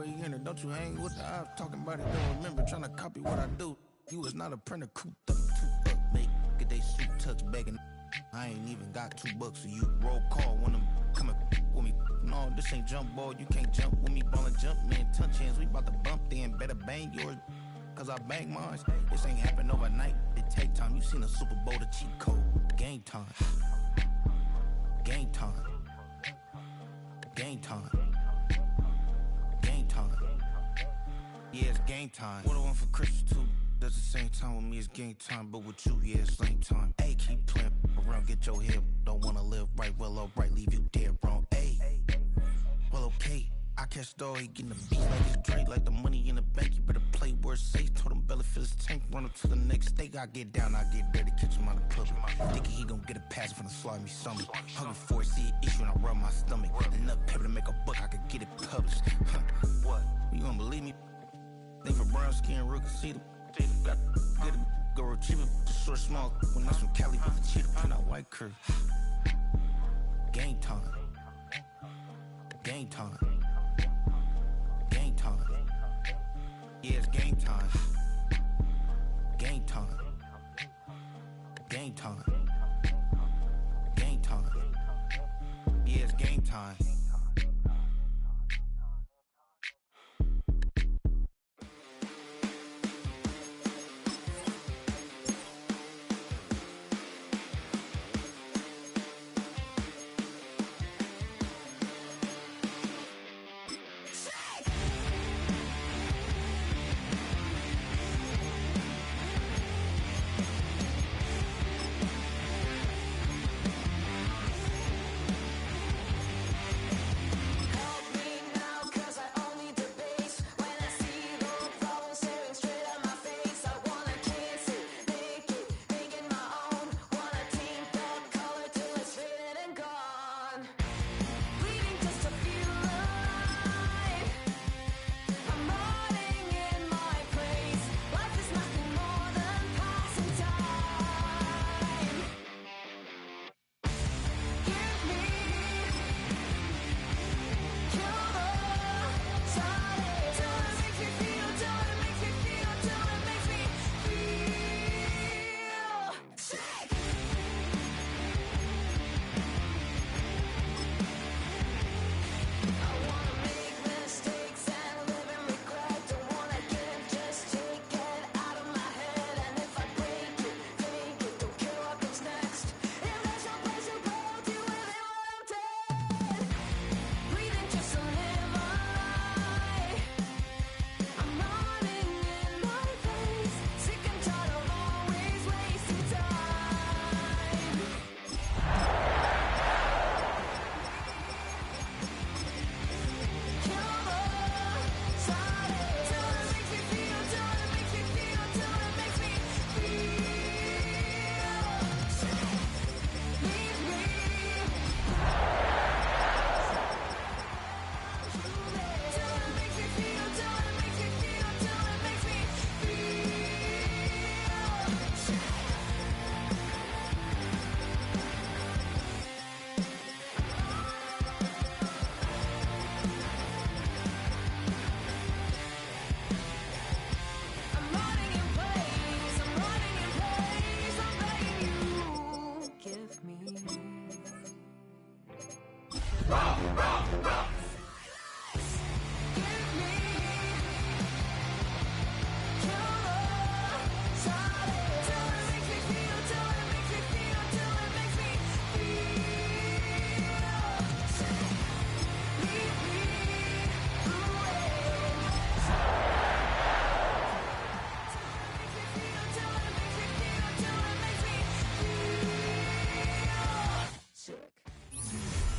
already in it. Don't you hang with the eyes talking about it? Don't remember trying to copy what I do. You was not a printer, cooped up, make get they suit tucks begging. I ain't even got $2 for you. Roll call when I'm coming with me. No, this ain't jump ball. You can't jump with me. Ballin' jump, man. Touch hands. We bout to bump then. Better bang yours, cause I bang mine. This ain't happen overnight. It take time. You seen a Super Bowl, the cheat code. Game time. Game time. Game time. Game time. Yeah, it's game time. What I want for Christmas too. Does the same time with me, it's game time. But with you, yeah, it's lame time. Hey, keep playing around, get your head. Don't wanna live right, well, alright, leave you dead wrong. Hey, well, okay. I catch the dog, he getting the beat like it's Drake, like the money in the bank. You better play where it's safe. Told him Bella fill his tank, run up to the next state. I get down, I get dirty, catch him on the club. Thinking he gon' get a pass from the slimy summer. Hungry for it, see an issue and I rub my stomach. Enough paper to make a book, I could get it published. What? You gonna believe me? Think for brown skin, real can see them. Got good, go retrieve it, just short small. When that's from Cali, with the cheetah, print out white curve. Game time. Game time. Game time. Yeah, it's game time. Game time. Game time. Game time. Yeah, it's game time.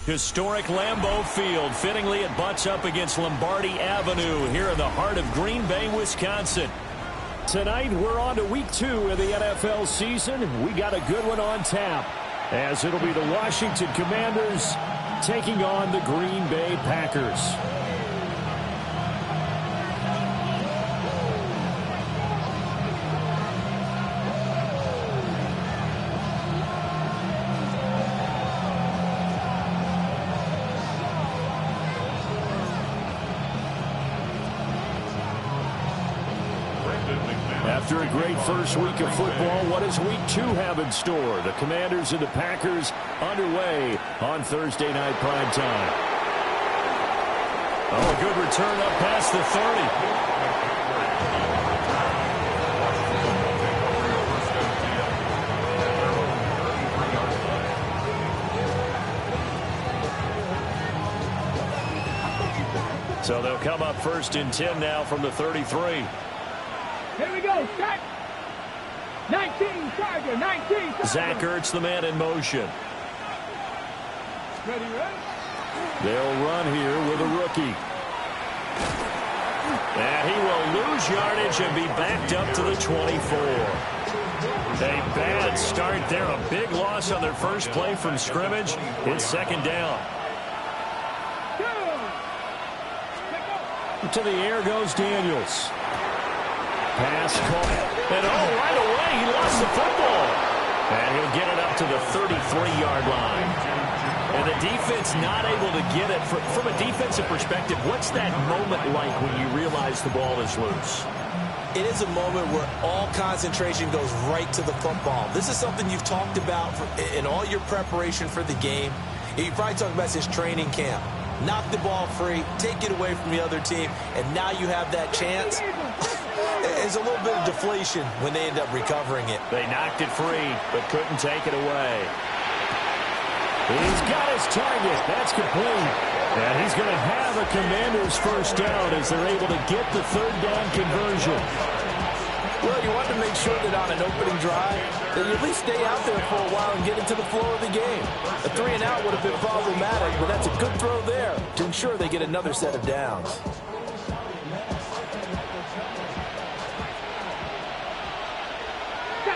Historic Lambeau Field. Fittingly, it butts up against Lombardi Avenue here in the heart of Green Bay, Wisconsin. Tonight, we're on to week 2 of the NFL season. We got a good one on tap, as it'll be the Washington Commanders taking on the Green Bay Packers. After a great first week of football, what does week 2 have in store? The Commanders and the Packers underway on Thursday night prime time. Oh, a good return up past the 30. So they'll come up 1st and 10 now from the 33. Here we go, set. 19, Tiger, 19. Tiger. Zach Ertz, the man in motion. Ready, ready? They'll run here with a rookie. And he will lose yardage and be backed up to the 24. A bad start there. A big loss on their first play from scrimmage. It's 2nd down. To the air goes Daniels. Pass call. And right away he lost the football. And he'll get it up to the 33-yard line. And the defense not able to get it. From a defensive perspective, what's that moment like when you realize the ball is loose? It is a moment where all concentration goes right to the football. This is something you've talked about in all your preparation for the game. You probably talked about since training camp. Knock the ball free, take it away from the other team, and now you have that chance. There's a little bit of deflation when they end up recovering it. They knocked it free, but couldn't take it away. He's got his target. That's complete. And he's going to have a Commander's first down as they're able to get the 3rd down conversion. Well, you want to make sure that on an opening drive, that you at least stay out there for a while and get into the flow of the game. A 3-and-out would have been problematic, but that's a good throw there to ensure they get another set of downs.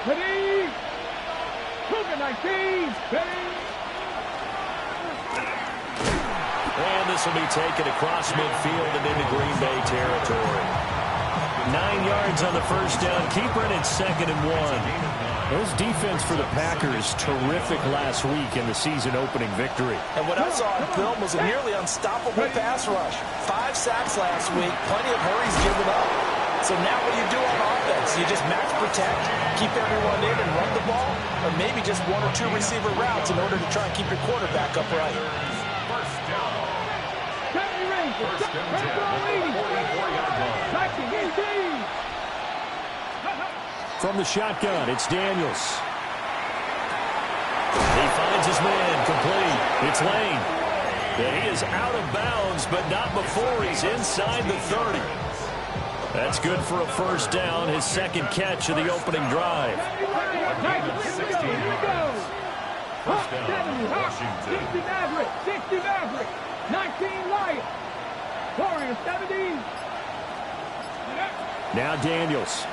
Ready? Cougar 19, ready? And this will be taken across midfield and into Green Bay territory. 9 yards on the first down. Keeper, and it's 2nd and 1. Those defense for the Packers, terrific last week in the season-opening victory. And what I saw on film was a nearly unstoppable pass rush. 5 sacks last week, plenty of hurries given up. So now what do you do on offense? You just max protect, keep everyone in and run the ball, or maybe just 1 or 2 receiver routes in order to try and keep your quarterback upright. First down. First and 10 at the 44-yard line. From the shotgun, it's Daniels. He finds his man, complete. It's Lane. And he is out of bounds, but not before he's inside the 30. That's good for a first down, his 2nd catch of the opening drive. First down, Washington. 60 Maverick, 60 Maverick, 19 Lions, Warriors 17. Now Daniels.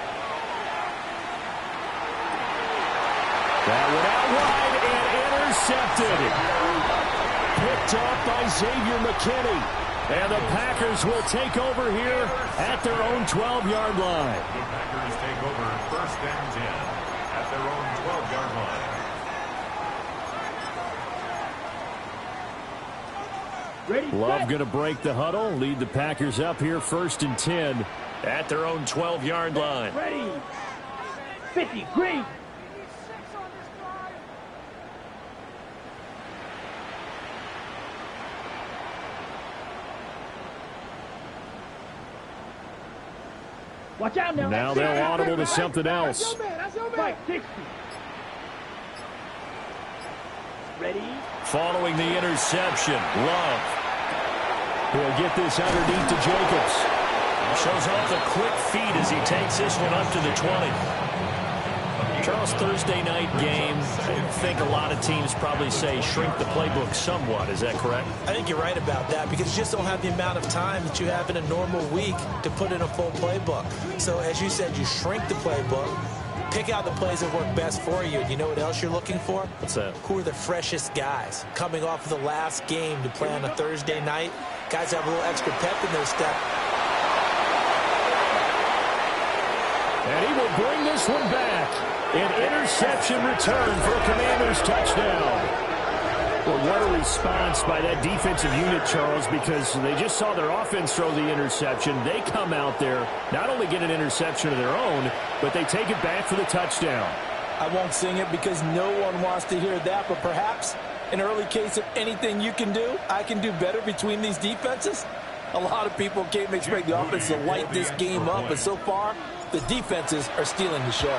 That went out wide and intercepted. Picked off by Xavier McKinney. And the Packers will take over here at their own 12-yard line. The Packers take over 1st and 10 at their own 12-yard line. Ready, Love going to break the huddle, lead the Packers up here 1st and 10 at their own 12-yard line. Ready. 50, green. Watch out now. Now they'll audible to something else. Fight 60. Ready? Following the interception, Love. He'll get this underneath to Jacobs. Shows off a quick feet as he takes this one up to the 20. Charles, Thursday night game, I think a lot of teams probably say shrink the playbook somewhat. Is that correct? I think you're right about that because you just don't have the amount of time that you have in a normal week to put in a full playbook. So as you said, you shrink the playbook, pick out the plays that work best for you. You know what else you're looking for? What's that? Who are the freshest guys coming off of the last game to play on a Thursday night? Guys have a little extra pep in their step. And he will bring this one back. An interception return for a Commanders touchdown. Well, what a response by that defensive unit, Charles, because they just saw their offense throw the interception. They come out there, not only get an interception of their own, but they take it back for the touchdown. I won't sing it because no one wants to hear that, but perhaps an early case of anything you can do, I can do better between these defenses. A lot of people can't expect the offense to light this game up, but so far, the defenses are stealing the show.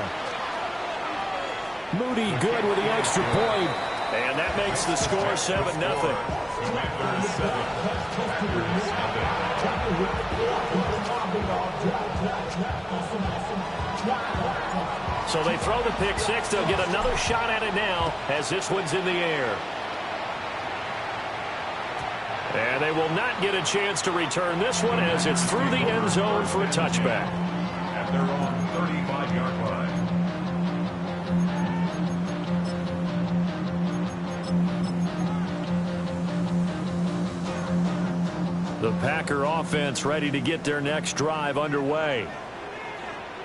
Moody good with the extra point. And that makes the score 7-0. So they throw the pick six. They'll get another shot at it now as this one's in the air. And they will not get a chance to return this one as it's through the end zone for a touchback. At their own 35-yard line. The Packer offense ready to get their next drive underway.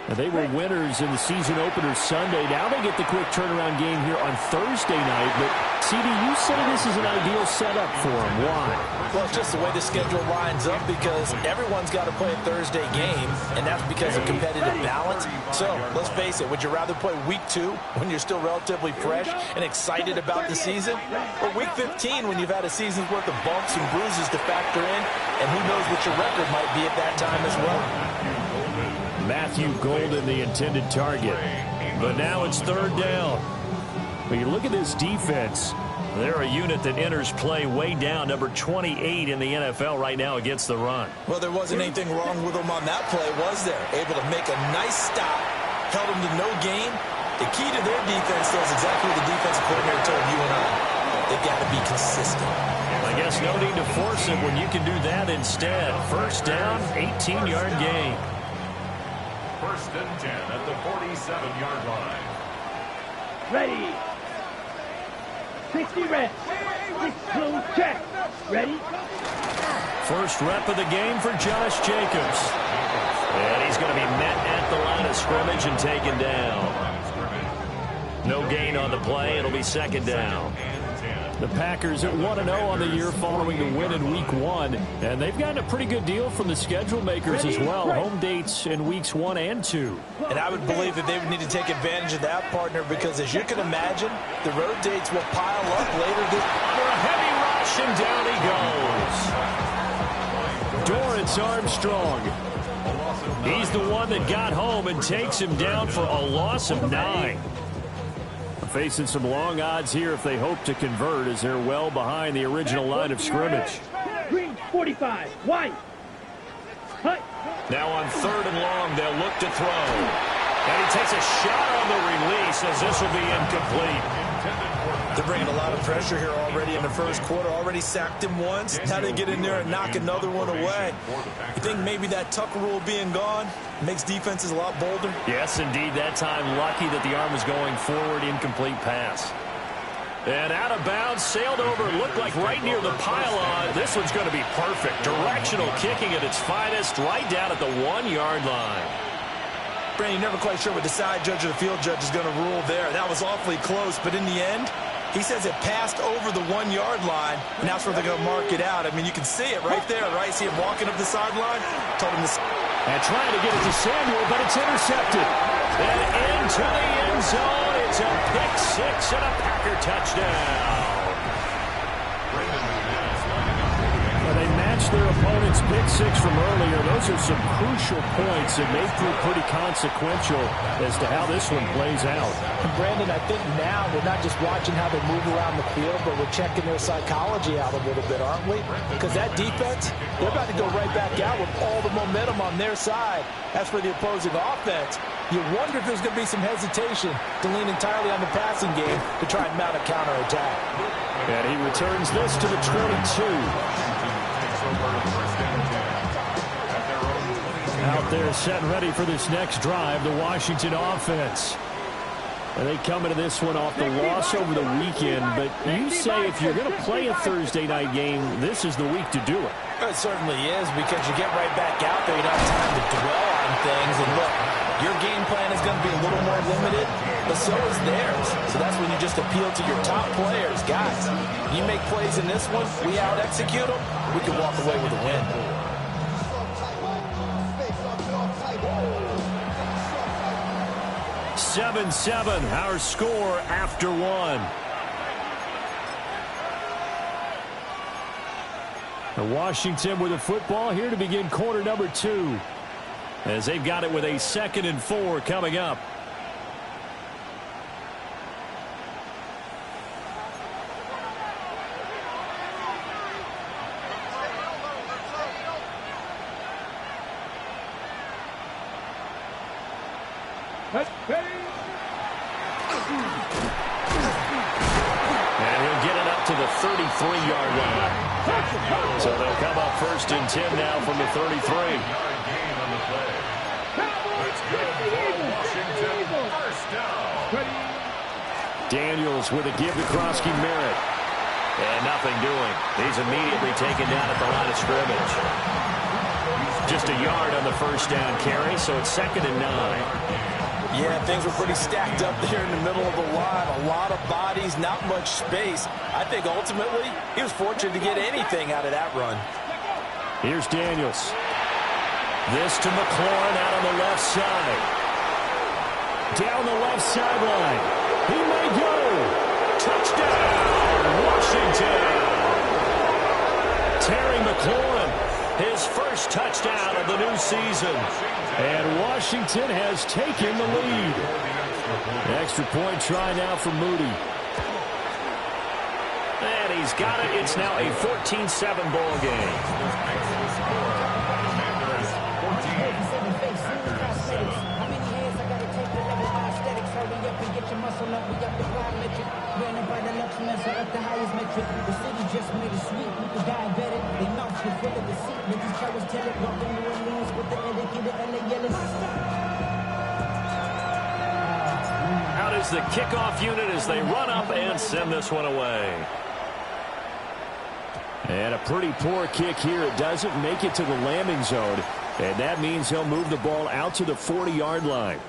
Now, they were winners in the season opener Sunday. Now they get the quick turnaround game here on Thursday night. But, CD, you say this is an ideal setup for them. Why? Well, it's just the way the schedule lines up because everyone's got to play a Thursday game, and that's because of competitive balance. So, let's face it, would you rather play week 2 when you're still relatively fresh and excited about the season? Or week 15 when you've had a season's worth of bumps and bruises to factor in, and who knows what your record might be at that time as well? Matthew Golden, the intended target. But now it's third down. When you look at this defense, they're a unit that enters play way down, number 28 in the NFL right now against the run. Well, there wasn't anything wrong with them on that play, was there? Able to make a nice stop, held them to no gain. The key to their defense, though, is exactly what the defensive coordinator told you and I. They've got to be consistent. I guess no need to force it when you can do that instead. First down, 18-yard gain. First and 10 at the 47-yard line. Ready. 60 reps. 6-2 check. Ready. First rep of the game for Josh Jacobs. And he's going to be met at the line of scrimmage and taken down. No gain on the play. It'll be second down. The Packers at 1-0 on the year following the win in Week 1. And they've gotten a pretty good deal from the schedule makers as well. Home dates in Weeks 1 and 2. And I would believe that they would need to take advantage of that, partner, because as you can imagine, the road dates will pile up later this... For a heavy rush, and down he goes. Dorrance Armstrong. He's the one that got home and takes him down for a loss of 9. Facing some long odds here if they hope to convert as they're well behind the original line of scrimmage. Green 45. White. Hut. Now on third and long, they'll look to throw. And he takes a shot on the release as this will be incomplete. They're bringing a lot of pressure here already in the first quarter. Already sacked him once. Now they get in there and knock another one away. You think maybe that Tucker rule being gone makes defenses a lot bolder? Yes, indeed. That time lucky that the arm was going forward. Incomplete pass. And out of bounds, sailed over, looked like right near the pylon. This one's going to be perfect. Directional kicking at its finest, right down at the 1-yard line. Brandon, you're never quite sure what the side judge or the field judge is going to rule there. That was awfully close, but in the end, he says it passed over the 1-yard line, and that's where they're going to mark it out. I mean, you can see it right there, right? See him walking up the sideline? Told him to... And trying to get it to Samuel, but it's intercepted. And into the end zone. It's a pick six and a Packer touchdown. Well, they matched their opponent's pick six from earlier. Those are some crucial points that may prove pretty consequential as to how this one plays out. And Brandon, I think now we're not just watching how they move around the field, but we're checking their psychology out a little bit, aren't we? Because that defense, they're about to go right back out with all the momentum on their side. As for the opposing offense, you wonder if there's going to be some hesitation to lean entirely on the passing game to try and mount a counterattack. And he returns this to the 22. Out there set and ready for this next drive, the Washington offense. And they come into this one off the loss over the weekend, but you say if you're going to play a Thursday night game, this is the week to do it. It certainly is, because you get right back out there. You don't have time to dwell on things. And look, your game plan is going to be a little more limited, but so is theirs. So that's when you just appeal to your top players. Guys, you make plays in this one, we out-execute them, we can walk away with a win. 7-7, our score after one. Washington with the football here to begin quarter number 2. As they've got it with a 2nd and 4 coming up. And he'll get it up to the 33-yard line. So they'll come up 1st and 10 now from the 33. Daniels with a give to Krosky Merritt. And nothing doing. He's immediately taken down at the line of scrimmage. Just a yard on the 1st down carry, so it's 2nd and 9. Yeah, things were pretty stacked up there in the middle of the line. A lot of bodies, not much space. I think ultimately he was fortunate to get anything out of that run. Here's Daniels. This to McLaurin out on the left side. Down the left sideline. He may go. Touchdown, Washington. Terry McLaurin, his first touchdown of the new season. And Washington has taken the lead. Extra point try now for Moody. And he's got it. It's now a 14-7 ball game. Out is the kickoff unit as they run up and send this one away. And a pretty poor kick here. It doesn't make it to the landing zone. And that means he'll move the ball out to the 40-yard line.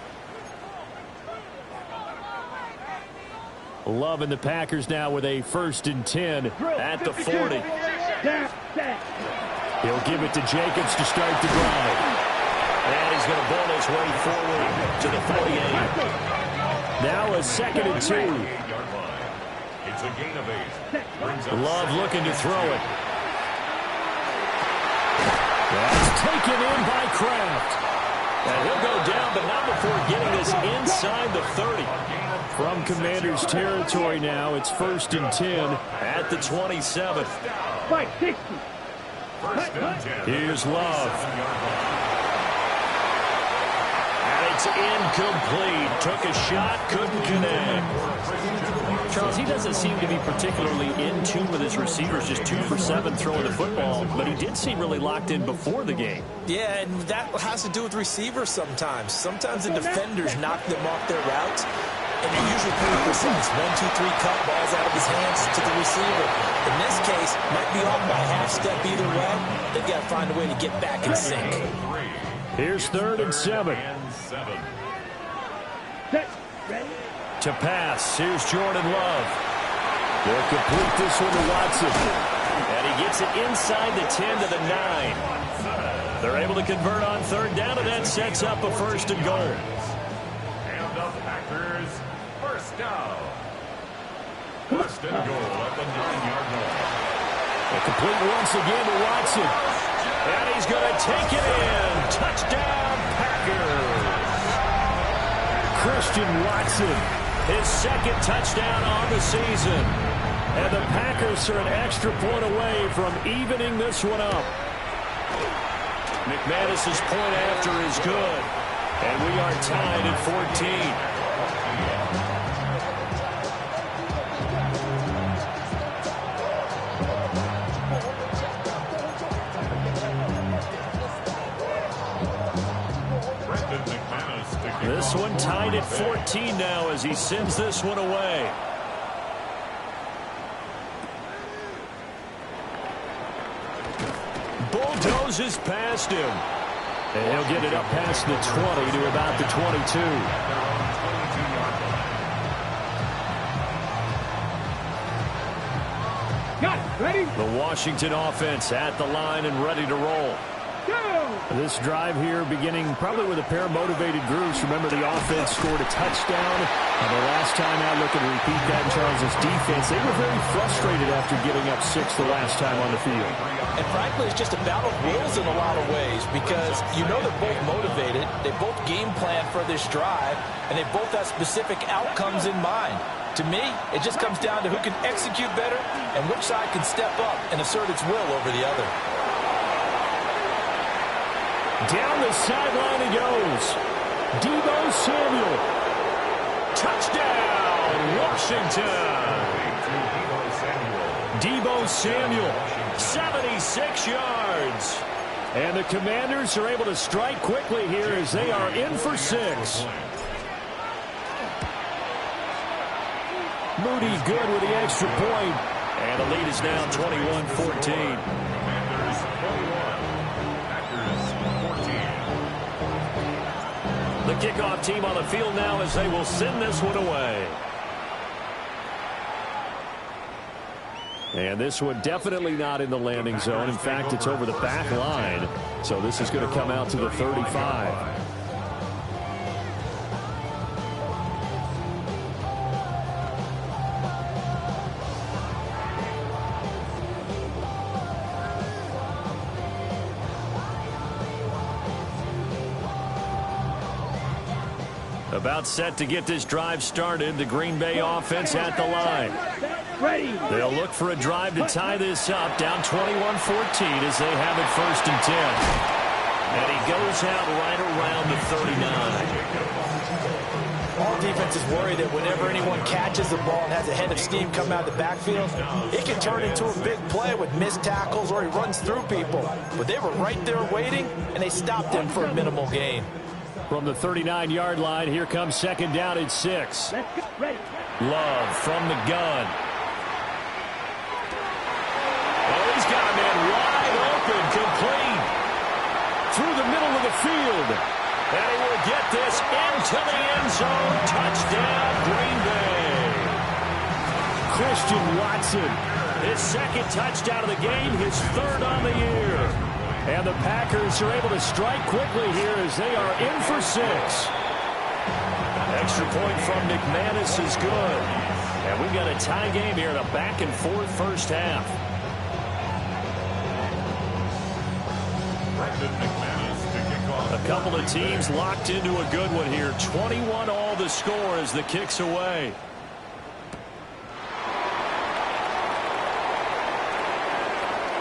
Love and the Packers now with a 1st and 10 at the 40. He'll give it to Jacobs to start the drive. And he's going to ball his way forward to the 48. Now a 2nd and 2. It's a gain of 8. Love looking to throw it. That's taken in by Kraft. And he'll go down, but not before getting this inside the 30. From Commander's territory now, it's 1st and 10 at the 27. Here's Love. And it's incomplete. Took a shot, couldn't connect. Charles, he doesn't seem to be particularly in tune with his receivers, just 2 for 7 throwing the football, but he did seem really locked in before the game. Yeah, and that has to do with receivers sometimes. Sometimes the defenders knock them off their routes, and they're usually pretty precise. 1, 2, 3 cut, balls out of his hands to the receiver. In this case, might be off by half step either way. They've got to find a way to get back in sync. Here's 3rd and 7. To pass, here's Jordan Love. They'll complete this one to Watson. And he gets it inside the 10 to the 9. They're able to convert on 3rd down, and that sets up a 1st and goal. And the Packers, 1st down. 1st and goal at the 9-yard line. A complete once again to Watson. And he's going to take it in. Touchdown, Packers. Christian Watson, his 2nd touchdown on the season. And the Packers are an extra point away from evening this one up. McManus's point after is good. And we are tied at 14. This one tied at 14 now as he sends this one away. Bulldozes past him. And he'll get it up past the 20 to about the 22. Got it. Ready? The Washington offense at the line and ready to roll. This drive here beginning probably with a pair of motivated groups. Remember, the offense scored a touchdown. And the last time out, look and repeat that in Charles' defense. They were very frustrated after giving up 6 the last time on the field. And frankly, it's just a battle of wills in a lot of ways because you know they're both motivated. They both game plan for this drive, and they both have specific outcomes in mind. To me, it just comes down to who can execute better and which side can step up and assert its will over the other. Down the sideline he goes. Deebo Samuel. Touchdown, Washington. Deebo Samuel, 76 yards. And the Commanders are able to strike quickly here as they are in for 6. Moody good with the extra point. And the lead is now 21-14. The kickoff team on the field now as they will send this one away. And this one definitely not in the landing zone. In fact, it's over the back line. So this is going to come out to the 35. About set to get this drive started. The Green Bay offense at the line. Ready. They'll look for a drive to tie this up. Down 21-14 as they have it 1st and 10. And he goes out right around the 39. All defenses worry that whenever anyone catches the ball and has a head of steam come out of the backfield, it can turn into a big play with missed tackles or he runs through people. But they were right there waiting, and they stopped him for a minimal gain. From the 39-yard line, here comes 2nd down at 6. Love from the gun. Oh, he's got a man wide open, complete. Through the middle of the field. And he will get this into the end zone. Touchdown, Green Bay. Christian Watson, his 2nd touchdown of the game, his 3rd on the year. And the Packers are able to strike quickly here as they are in for 6. Extra point from McManus is good. And we've got a tie game here in a back-and-forth first half. A couple of teams locked into a good one here. 21 all the score as the kick's away.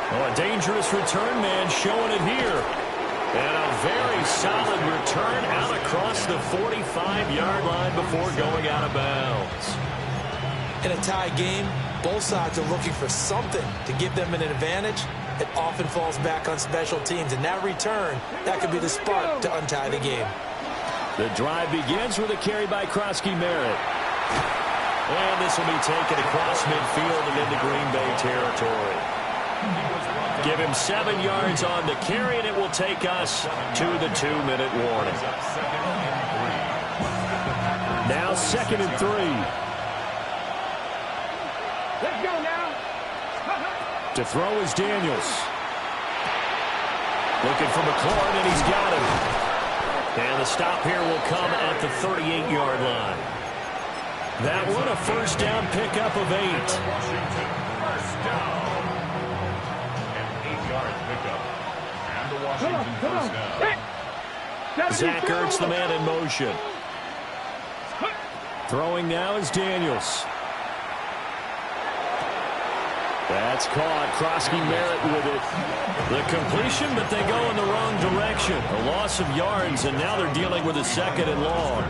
Oh, a dangerous return man showing it here. And a very solid return out across the 45-yard line before going out of bounds. In a tie game, both sides are looking for something to give them an advantage. It often falls back on special teams. And that return, that could be the spark to untie the game. The drive begins with a carry by Krosky Merritt. And this will be taken across midfield and into Green Bay territory. Give him 7 yards on the carry, and it will take us to the 2-minute warning. Now 2nd and 3. Let's go now. To throw is Daniels. Looking for McLaurin, and he's got him. And the stop here will come at the 38-yard line. That one, a first down pickup of 8. First down. Come on. Zach Ertz, the man in motion. Throwing now is Daniels. That's caught. Krosky Merritt with it. The completion, but they go in the wrong direction. A loss of yards, and now they're dealing with a 2nd and long.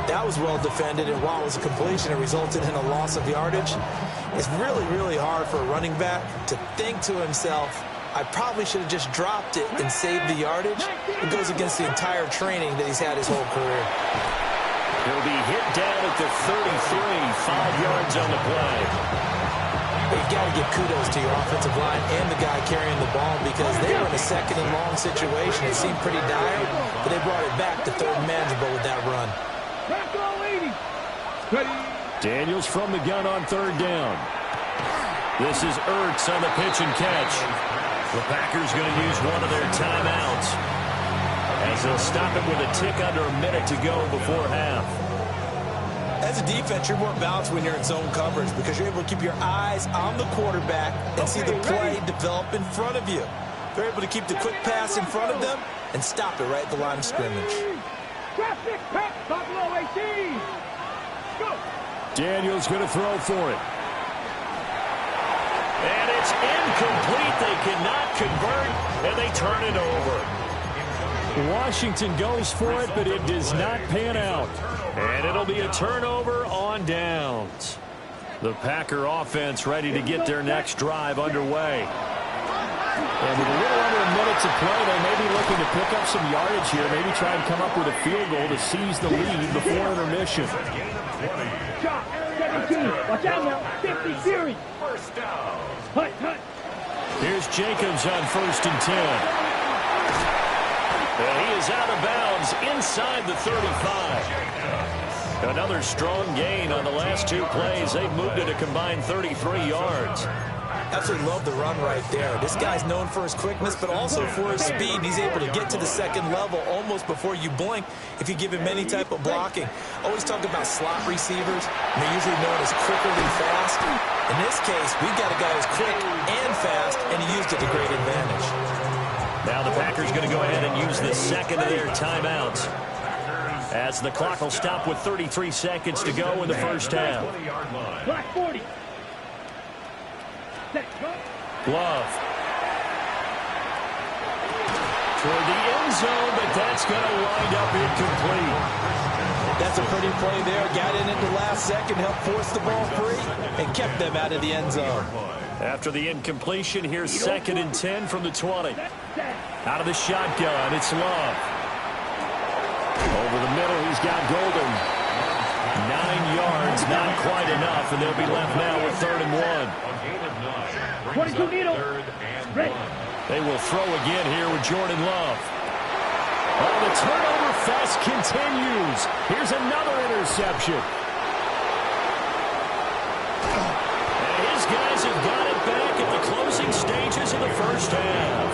That was well defended, and while it was a completion, it resulted in a loss of yardage. It's really, really hard for a running back to think to himself, I probably should have just dropped it and saved the yardage. It goes against the entire training that he's had his whole career. He'll be hit down at the 33, 5 yards on the play. You've got to give kudos to your offensive line and the guy carrying the ball because they were in a second and long situation. It seemed pretty dire, but they brought it back to third and manageable with that run. Daniels from the gun on third down. This is Ertz on the pitch and catch. The Packers going to use one of their timeouts as they'll stop it with a tick under a minute to go before half. As a defense, you're more balanced when you're in zone coverage because you're able to keep your eyes on the quarterback and see the play develop in front of you. They're able to keep the quick pass in front of them and stop it right at the line of scrimmage. Traffic, Pep, Buffalo 18. Go. Daniels going to throw for it. And it's incomplete. They cannot convert, and they turn it over. Washington goes for it, but it does not pan out. And it'll be a turnover on downs. The Packer offense ready to get their next drive underway. And with a little under a minute to play, they may be looking to pick up some yardage here, maybe try and come up with a field goal to seize the lead before intermission. Shot, 17. Watch out now. 50 series. First down. Hut, hut. Here's Jacobs on 1st and 10. And he is out of bounds inside the 35. Another strong gain on the last two plays. They've moved it a combined 33 yards. Absolutely love the run right there. This guy's known for his quickness, but also for his speed. And he's able to get to the second level almost before you blink if you give him any type of blocking. Always talk about slot receivers. And they're usually known as quicker than fast. In this case, we've got a guy who's quick and fast, and he used it to great advantage. Now the Packers going to go ahead and use the second of their timeouts as the clock will stop with 33 seconds to go in the first half. Black 40. Glove. Toward the end zone, but that's going to wind up incomplete. That's a pretty play there. Got in at the last second, helped force the ball free, and kept them out of the end zone. After the incompletion, here's 2nd and 10 from the 20. Out of the shotgun, it's Love. Over the middle, he's got Golden. 9 yards, not quite enough, and they'll be left now with 3rd and 1. 22 needle. Ready. They will throw again here with Jordan Love. Oh, the turnover fest continues. Here's another interception. And his guys have got it back at the closing stages of the first half.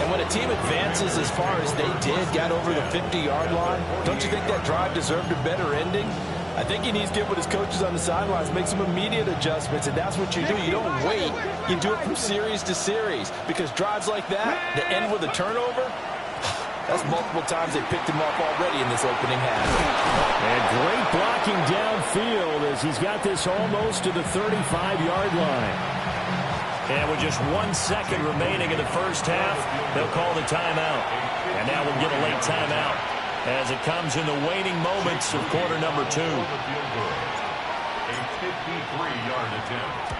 And when a team advances as far as they did, got over the 50-yard line, don't you think that drive deserved a better ending? I think he needs to get with his coaches on the sidelines, make some immediate adjustments, and that's what you do. You don't wait. You do it from series to series because drives like that end with a turnover, that's multiple times they picked him off already in this opening half. And great blocking downfield as he's got this almost to the 35-yard line. And with just 1 second remaining in the first half, they'll call the timeout. And now we'll get a late timeout as it comes in the waning moments of quarter number 2. A 53-yard attempt.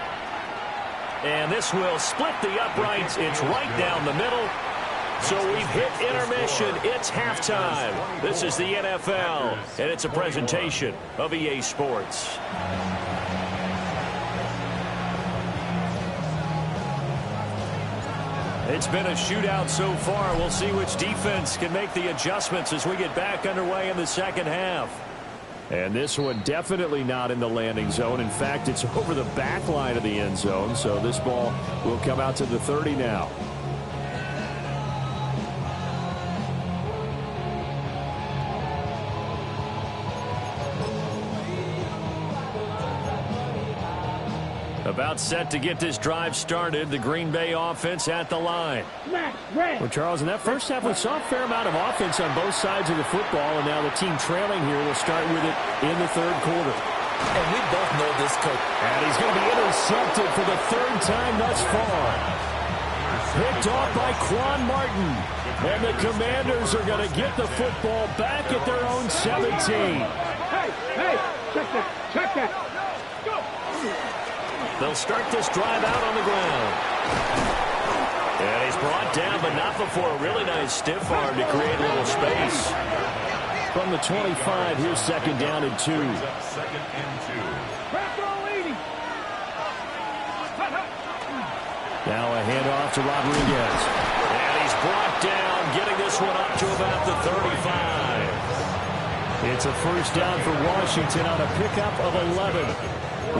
And this will split the uprights. It's right down the middle. So we've hit intermission. It's halftime. This is the NFL, and it's a presentation of EA Sports. It's been a shootout so far. We'll see which defense can make the adjustments as we get back underway in the second half. And this one definitely not in the landing zone. In fact, it's over the back line of the end zone. So this ball will come out to the 30 now. About set to get this drive started. The Green Bay offense at the line. Well, Charles, in that first half, we saw a fair amount of offense on both sides of the football, and now the team trailing here will start with it in the third quarter. And we both know this coach. And he's going to be intercepted for the third time thus far. Picked off by Quan Martin. And the Commanders are going to get the football back at their own 17. Hey, check that, check that. Go. They'll start this drive out on the ground. And he's brought down, but not before a really nice stiff arm to create a little space. From the 25, here's 2nd down and 2. Second and 2. Now a handoff to Rodriguez. And he's brought down, getting this one up to about the 35. It's a first down for Washington on a pickup of 11.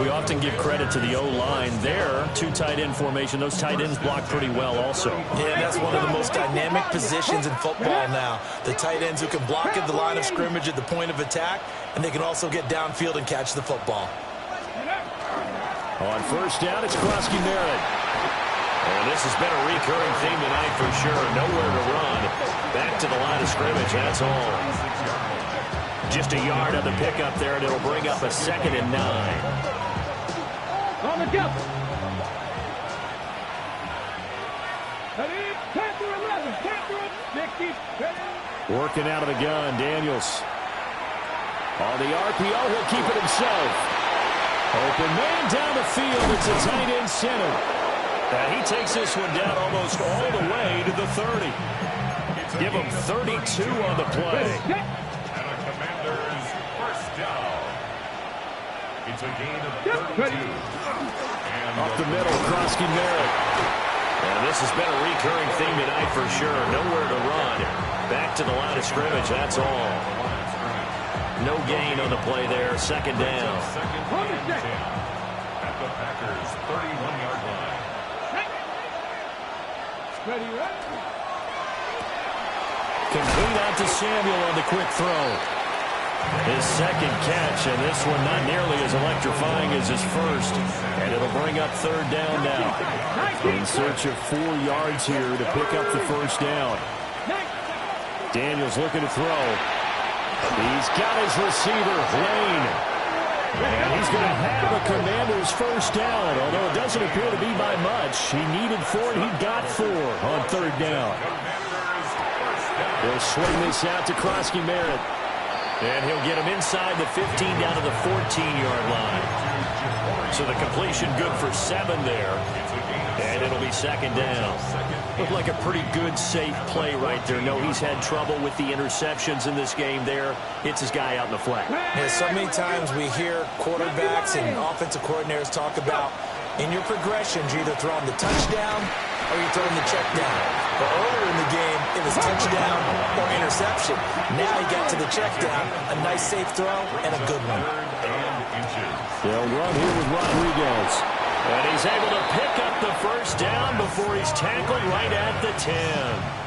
We often give credit to the O-line there. Two tight end formation. Those tight ends block pretty well also. Yeah, that's one of the most dynamic positions in football now. The tight ends who can block at the line of scrimmage at the point of attack, and they can also get downfield and catch the football. On first down, it's Krosky Merritt. And this has been a recurring theme tonight for sure. Nowhere to run. Back to the line of scrimmage, that's all. Just a yard on the pickup there, and it'll bring up a 2nd and 9. On the jump. 10 through 11. 10 through 60. Working out of the gun, Daniels. On the RPO, he'll keep it himself. Open man down the field. It's a tight end center. And he takes this one down almost all the way to the 30. Give him 32 on the play. And a Commander's first down. It's a gain of 32. And Up the middle, Krosky Merritt. And this has been a recurring theme tonight for sure. Nowhere to run. Back to the line of scrimmage, that's all. No gain on the play there. 2nd down. Second and 10 at the Packers' 31-yard line. Ready, ready. Complete out to Samuel on the quick throw. His 2nd catch, and this one not nearly as electrifying as his first. And it'll bring up 3rd down now. In search of 4 yards here to pick up the first down. Daniels looking to throw. He's got his receiver, Lane. And he's going to have a Commander's first down, although it doesn't appear to be by much. He needed 4, and he got 4 on 3rd down. They'll swing this out to Krosky Merritt. And he'll get him inside the 15 down to the 14-yard line. So the completion good for 7 there. And it'll be 2nd down. Looked like a pretty good, safe play right there. No, he's had trouble with the interceptions in this game there. Hits his guy out in the flat. Yeah, so many times we hear quarterbacks and offensive coordinators talk about in your progressions, you're either throwing the touchdown or you're throwing the check down. But earlier in the game, it was touchdown or interception. Now he got to the check down, a nice safe throw, and a good one. They'll run here with Rodriguez. And he's able to pick up the first down before he's tackled right at the 10.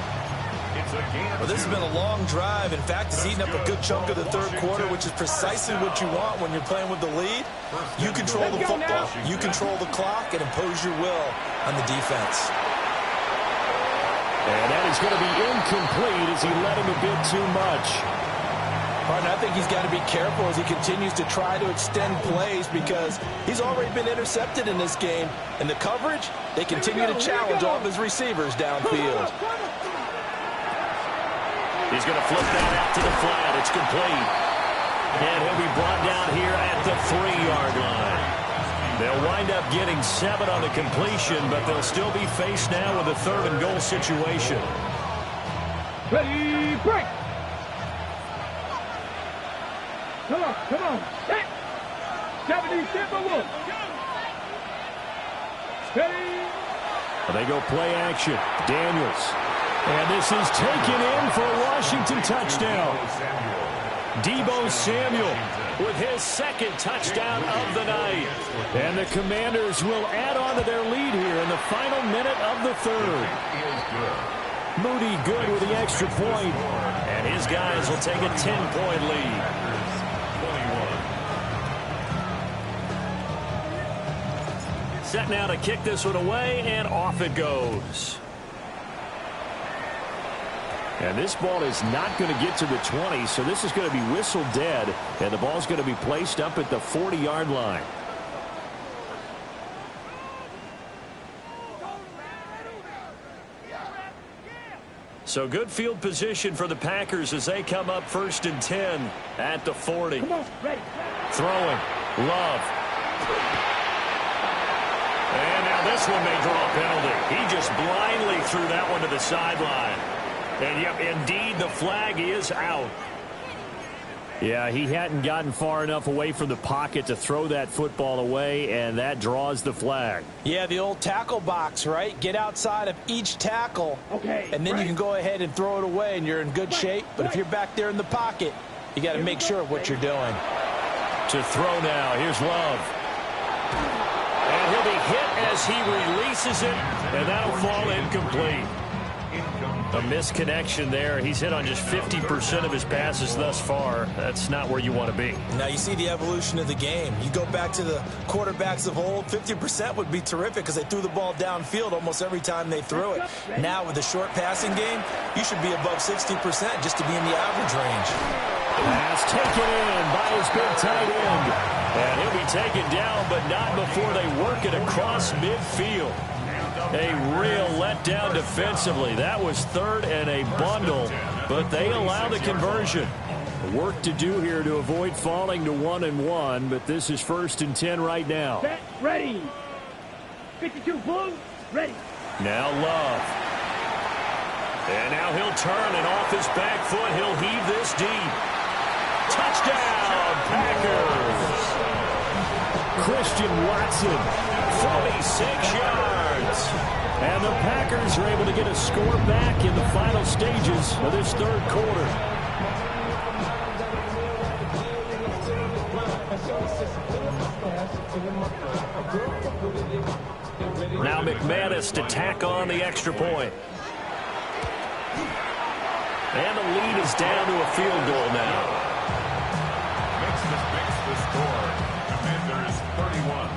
Well, this has been a long drive. In fact, it's eaten up a good chunk of the 3rd quarter, which is precisely what you want when you're playing with the lead. You control the football, you control the clock, and impose your will on the defense. And that is going to be incomplete as he let him a bit too much. Martin, I think he's got to be careful as he continues to try to extend plays because he's already been intercepted in this game. And the coverage, they continue to challenge all of his receivers downfield. He's going to flip that out to the flat. It's complete. And he'll be brought down here at the 3-yard line. They'll wind up getting 7 on the completion, but they'll still be faced now with a 3rd and goal situation. Ready, break. Come on, come on. 70, Timberwolves. Steady. They go play action. Daniels. And this is taken in for a Washington touchdown. Deebo Samuel with his 2nd touchdown of the night. And the Commanders will add on to their lead here in the final minute of the 3rd. Moody good with the extra point. And his guys will take a 10-point lead. Set now to kick this one away, and off it goes. And this ball is not going to get to the 20, so this is going to be whistled dead, and the ball's going to be placed up at the 40-yard line. So good field position for the Packers as they come up 1st and 10 at the 40. Throwing. Love. And now this one may draw a penalty. He just blindly threw that one to the sideline. And, yep, indeed, the flag is out. Yeah, he hadn't gotten far enough away from the pocket to throw that football away, and that draws the flag. Yeah, the old tackle box, right? Get outside of each tackle, and then you can go ahead and throw it away, and you're in good shape. But if you're back there in the pocket, you got to make sure of what you're doing. To throw now, here's Love. And he'll be hit as he releases it, and that'll fall incomplete. A misconnection there. He's hit on just 50% of his passes thus far. That's not where you want to be. Now you see the evolution of the game. You go back to the quarterbacks of old, 50% would be terrific because they threw the ball downfield almost every time they threw it. Now with the short passing game, you should be above 60% just to be in the average range. Pass taken in by his big tight end. And he'll be taken down, but not before they work it across midfield. A real letdown defensively. That was third and a bundle, but they allow the conversion. Work to do here to avoid falling to 1-1, but this is 1st and 10 right now. Set, ready. 52 Bulls, ready. Now Love. And now he'll turn, and off his back foot, he'll heave this deep. Touchdown, Packers! Christian Watson, 46 yards. And the Packers are able to get a score back in the final stages of this third quarter. Now McManus to tack on the extra point. And the lead is down to a field goal now. Makes the score. Commanders 31.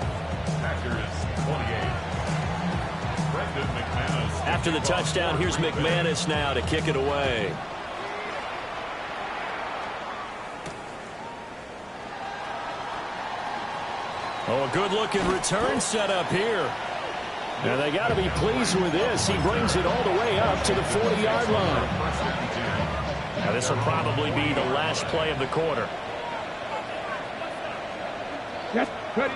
Packers 28. Brendan McManus. After the touchdown, here's McManus now to kick it away. Oh, a good-looking return set up here. And they got to be pleased with this. He brings it all the way up to the 40-yard line. Now, this will probably be the last play of the quarter. Yes, ready.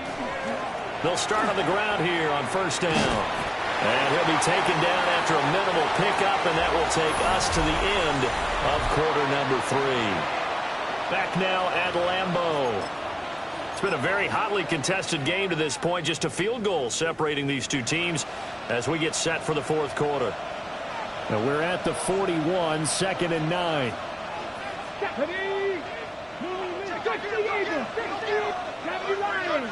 They'll start on the ground here on first down. And he'll be taken down after a minimal pickup, and that will take us to the end of quarter number 3. Back now at Lambeau. It's been a very hotly contested game to this point. Just a field goal separating these two teams as we get set for the fourth quarter. And we're at the 41, 2nd and 9. Ready. 60 Eagles, 60. 70 Lions.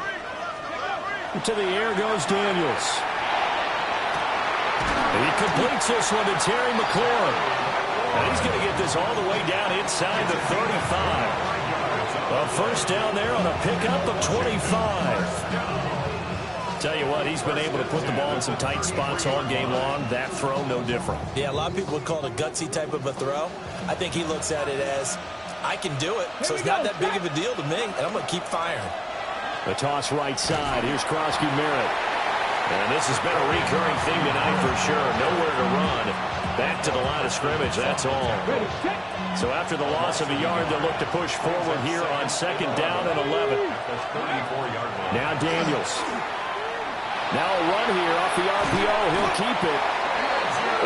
To the air goes Daniels. And he completes this one to Terry McLaurin. And he's going to get this all the way down inside the 35. A first down there on a pickup of 25. Tell you what, he's been able to put the ball in some tight spots all game long. That throw, no different. Yeah, a lot of people would call it a gutsy type of a throw. I think he looks at it as, I can do it, so it's not that big of a deal to me, and I'm going to keep firing. The toss right side. Here's Krosky Merritt. And this has been a recurring theme tonight for sure. Nowhere to run. Back to the line of scrimmage, that's all. So after the loss of a yard, they'll look to push forward here on 2nd down and 11. Now Daniels. Now a run here off the RPO. He'll keep it.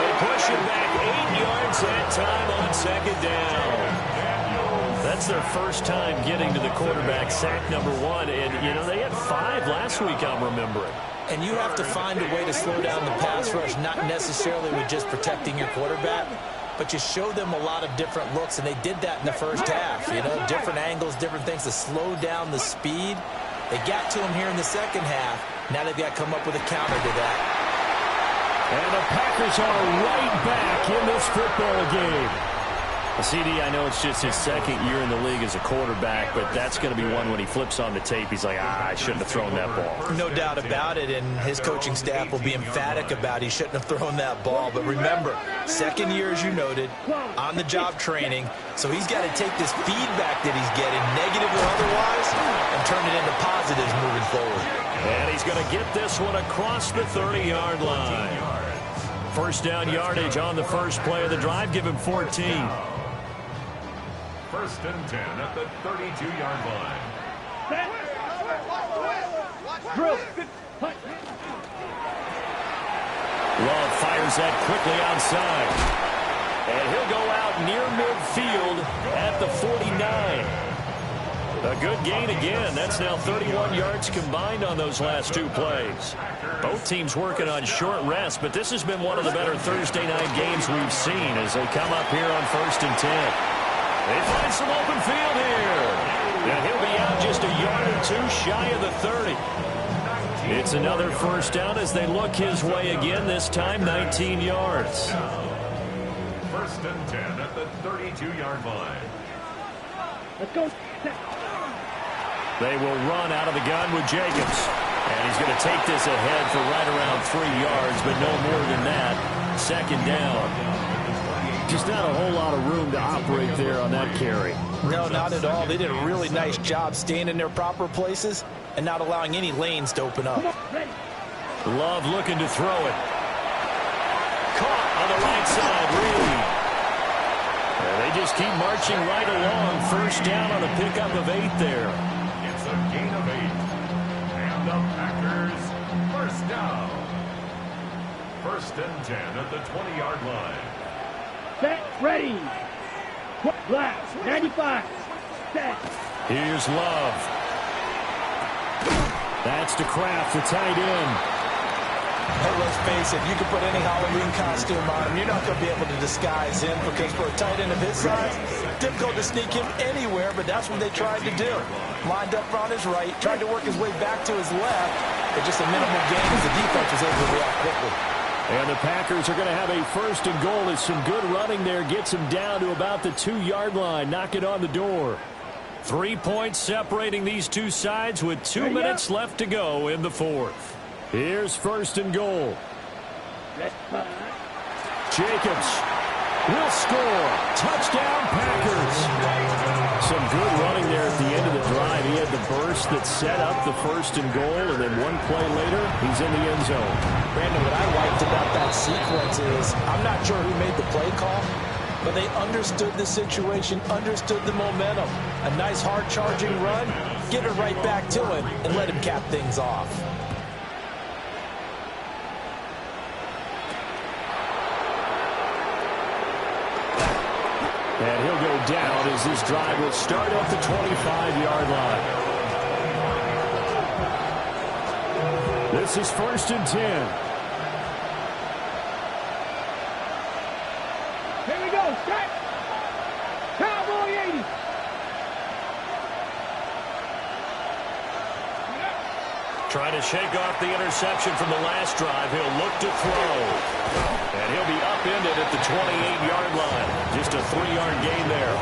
They push him back 8 yards that time on 2nd down. That's their first time getting to the quarterback, sack number 1. And, you know, they had 5 last week, I'm remembering. And you have to find a way to slow down the pass rush, not necessarily with just protecting your quarterback, but you show them a lot of different looks, and they did that in the first half. You know, different angles, different things to slow down the speed. They got to him here in the second half. Now they've got to come up with a counter to that. And the Packers are right back in this football game. CD, I know it's just his 2nd year in the league as a quarterback, but that's going to be one when he flips on the tape. He's like, I shouldn't have thrown that ball. No doubt about it, and his coaching staff will be emphatic about he shouldn't have thrown that ball. But remember, 2nd year, as you noted, on-the-job training, so he's got to take this feedback that he's getting, negative or otherwise, and turn it into positives moving forward. And he's going to get this one across the 30-yard line. First down yardage on the first play of the drive. Give him 14. 1st and 10 at the 32-yard line. Drill. Love fires that quickly outside. And he'll go out near midfield at the 49. A good gain again. That's now 31 yards combined on those last two plays. Both teams working on short rest, but this has been one of the better Thursday night games we've seen as they come up here on 1st and 10. They find some open field here. And he'll be out just a yard or two shy of the 30. It's another first down as they look his way again, this time 19 yards. 1st and 10 at the 32-yard line. Let's go. They will run out of the gun with Jacobs. And he's going to take this ahead for right around 3 yards, but no more than that. 2nd down. Just not a whole lot of room to operate there on that carry. No, not at all. They did a really nice job staying in their proper places and not allowing any lanes to open up. Love looking to throw it. Caught on the right side, Reed. They just keep marching right along. 1st down on a pickup of 8 there. It's a gain of 8. And the Packers, 1st down. 1st and 10 at the 20-yard line. Set, ready. Left, 95. Set. Here's Love. That's to Kraft, the tight end. Hey, let's face it, you can put any Halloween costume on him. You're not going to be able to disguise him because for a tight end of his size, difficult to sneak him anywhere, but that's what they tried to do. Lined up on his right, tried to work his way back to his left, but just a minimal gain as the defense was able to react quickly. And the Packers are going to have a 1st and goal. It's some good running there. Gets him down to about the 2-yard line. Knock it on the door. 3 points separating these two sides with 2 minutes left to go in the 4th. Here's 1st and goal. Jacobs will score. Touchdown, Packers. Some good running there at the end of the drive. He had the burst that set up the 1st and goal, and then one play later, he's in the end zone. Brandon, what I liked about that sequence is I'm not sure who made the play call, but they understood the situation, understood the momentum. A nice hard-charging run, get it right back to him, and let him cap things off. And he'll go down as this drive will start at the 25-yard line. This is 1st and 10. Here we go. Set. Cowboy 80. Trying to shake off the interception from the last drive. He'll look to throw. And he'll be upended at the 28-yard line. Just a 3-yard gain there.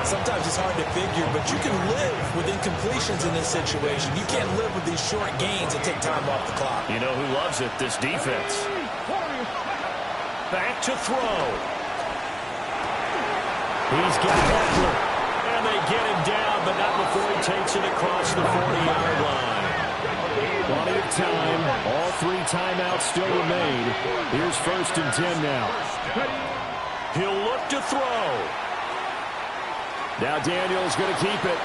Sometimes it's hard to figure, but you can live with incompletions in this situation. You can't live with these short gains that take time off the clock. You know who loves it? This defense. Back to throw. He's got Eckler. And they get him down, but not before he takes it across the 40-yard line. Plenty of time. All 3 timeouts still remain. Here's 1st and 10 now. He'll look to throw. Now Daniel's going to keep it.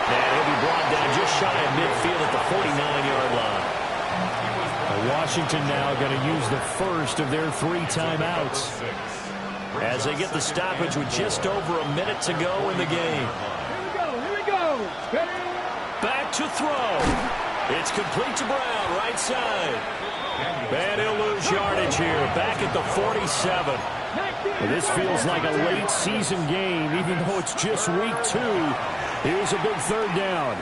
And he'll be brought down just shy of midfield at the 49-yard line. Washington now going to use the first of their 3 timeouts as they get the stoppage with just over a minute to go in the game. Here we go. Back to throw. It's complete to Brown, right side. And he'll lose yardage here, back at the 47. Well, this feels like a late season game, even though it's just week 2. Here's a big 3rd down.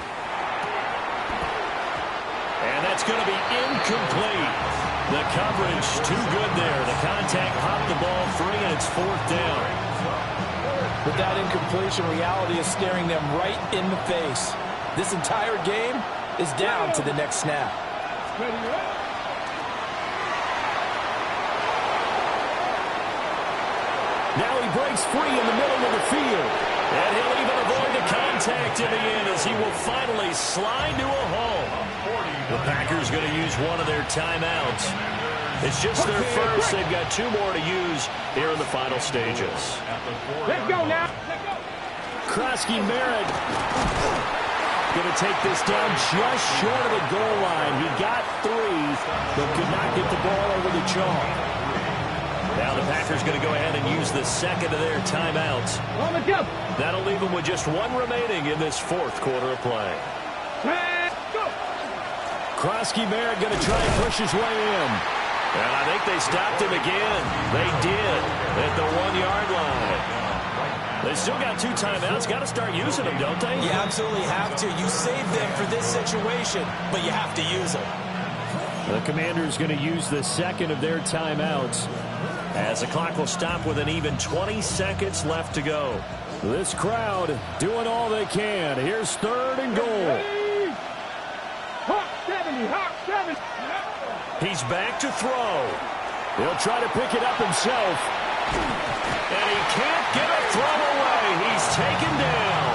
And that's going to be incomplete. The coverage too good there. The contact popped the ball free, and it's 4th down. With that incompletion, reality is staring them right in the face. This entire game is down to the next snap. Now he breaks free in the middle of the field. And he'll even avoid the contact in the end as he will finally slide to a home. The Packers going to use one of their timeouts. It's just their first. They've got 2 more to use here in the final stages. Let's go now. Krosky Merritt going to take this down just short of the goal line. He got 3, but could not get the ball over the chalk. Now the Packers going to go ahead and use the second of their timeouts. On the jump. That'll leave them with just one remaining in this fourth quarter of play. Go. Krosky-Merritt going to try and push his way in. And I think they stopped him again. They did at the 1-yard line. They still got 2 timeouts. Got to start using them, don't they? You absolutely have to. You save them for this situation, but you have to use them. The Commanders going to use the second of their timeouts as the clock will stop with an even 20 seconds left to go. This crowd doing all they can. Here's 3rd and goal. Hawk 70, Hawk 70. He's back to throw. He'll try to pick it up himself. And he can't get a throw away. He's taken down.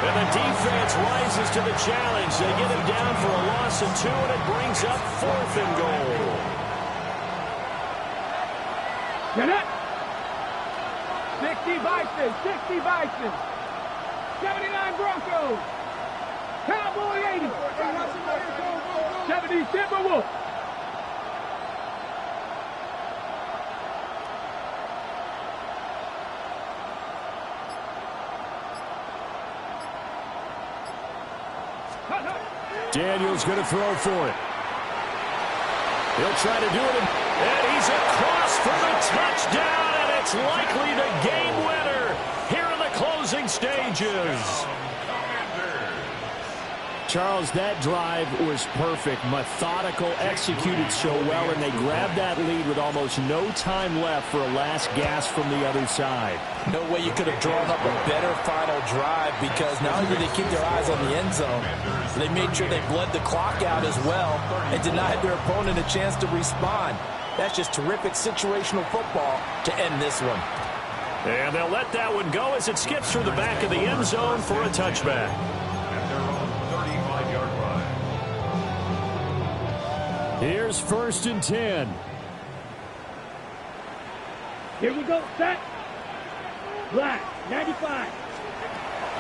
And the defense rises to the challenge. They get him down for a loss of 2, and it brings up 4th and goal. Get it. 60 Bison, 60 Bison. 79 Broncos. Cowboy 80. 70 Timberwolves. Daniels going to throw for it. He'll try to do it, and he's across for the touchdown, and it's likely the game winner here in the closing stages. Charles, that drive was perfect, methodical, executed so well, and they grabbed that lead with almost no time left for a last gasp from the other side. No way you could have drawn up a better final drive, because not only did they keep their eyes on the end zone, they made sure they bled the clock out as well and denied their opponent a chance to respond. That's just terrific situational football to end this one. And they'll let that one go as it skips through the back of the end zone for a touchback. Here's 1st and 10. Here we go. Set. Black. 95.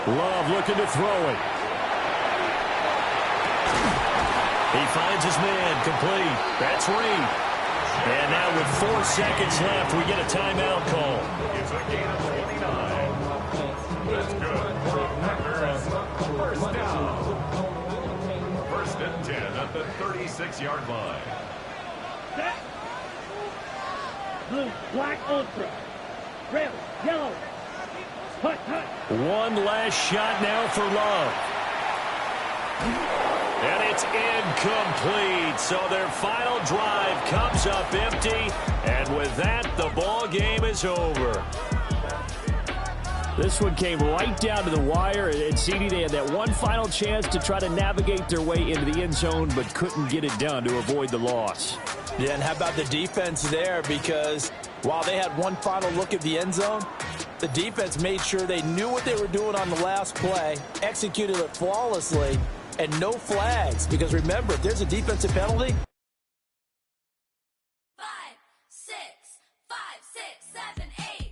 Love looking to throw it. He finds his man complete. That's Reed. And now with 4 seconds left, we get a timeout call. It's a gain of 29. That's good. Packers, 1st down. 1st and 10 at the 36-yard line. Set. Blue. Black ultra. Red. Yellow. Hut, hut. One last shot now for Love. And it's incomplete. So their final drive comes up empty. And with that, the ball game is over. This one came right down to the wire. And CD, they had that one final chance to try to navigate their way into the end zone, but couldn't get it done to avoid the loss. Yeah, and how about the defense there? Because while they had one final look at the end zone, the defense made sure they knew what they were doing on the last play, executed it flawlessly, and no flags. Because remember, if there's a defensive penalty, 5, 6, 5, 6, 7, 8.